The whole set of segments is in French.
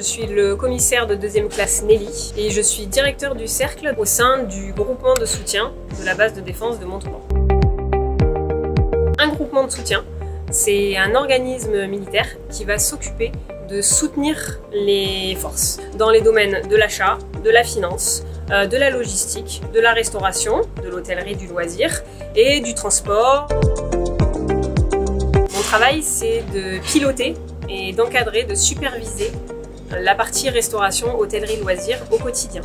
Je suis le commissaire de 2e classe Nelly et je suis directeur du cercle au sein du groupement de soutien de la base de défense de Montauban. Un groupement de soutien, c'est un organisme militaire qui va s'occuper de soutenir les forces dans les domaines de l'achat, de la finance, de la logistique, de la restauration, de l'hôtellerie, du loisir et du transport. Mon travail, c'est de piloter et d'encadrer, de superviser la partie restauration, hôtellerie, loisir au quotidien.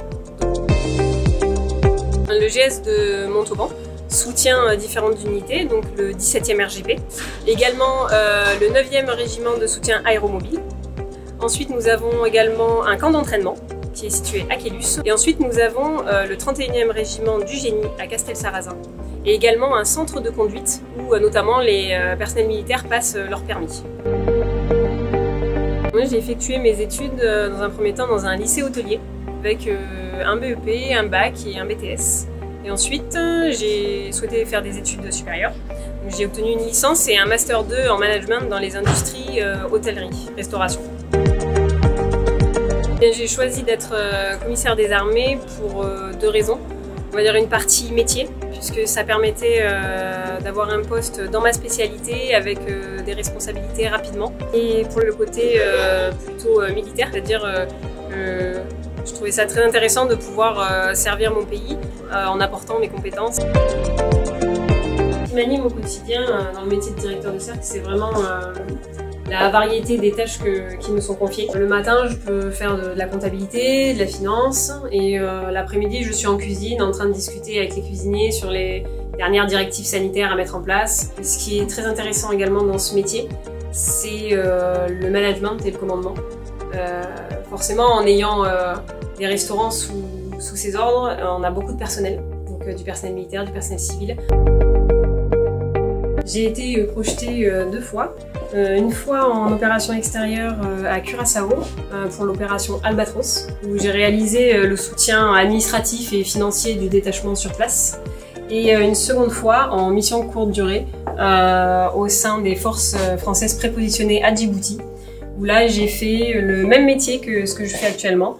Le GS de Montauban soutient différentes unités, donc le 17e RGP, également le 9e régiment de soutien aéromobile. Ensuite, nous avons également un camp d'entraînement qui est situé à Quélus. Et ensuite, nous avons le 31e régiment du génie à Castelsarrasin. Et également un centre de conduite où notamment les personnels militaires passent leur permis. Moi, j'ai effectué mes études dans un premier temps dans un lycée hôtelier avec un BEP, un bac et un BTS. Et ensuite, j'ai souhaité faire des études supérieures. J'ai obtenu une licence et un master 2 en management dans les industries hôtellerie, restauration. J'ai choisi d'être commissaire des armées pour 2 raisons. On va dire une partie métier, puisque ça permettait d'avoir un poste dans ma spécialité avec des responsabilités rapidement. Et pour le côté plutôt militaire, c'est-à-dire je trouvais ça très intéressant de pouvoir servir mon pays en apportant mes compétences. Ce qui m'anime au quotidien dans le métier de directeur de cercle, c'est vraiment la variété des tâches qui me sont confiées. Le matin, je peux faire de la comptabilité, de la finance, et l'après-midi, je suis en cuisine en train de discuter avec les cuisiniers sur les dernières directives sanitaires à mettre en place. Ce qui est très intéressant également dans ce métier, c'est le management et le commandement. Forcément, en ayant des restaurants sous ses ordres, on a beaucoup de personnel, donc du personnel militaire, du personnel civil. J'ai été projetée 2 fois. Une fois en opération extérieure à Curaçao pour l'opération Albatros, où j'ai réalisé le soutien administratif et financier du détachement sur place. Et une seconde fois en mission courte durée au sein des forces françaises prépositionnées à Djibouti, où là j'ai fait le même métier que ce que je fais actuellement,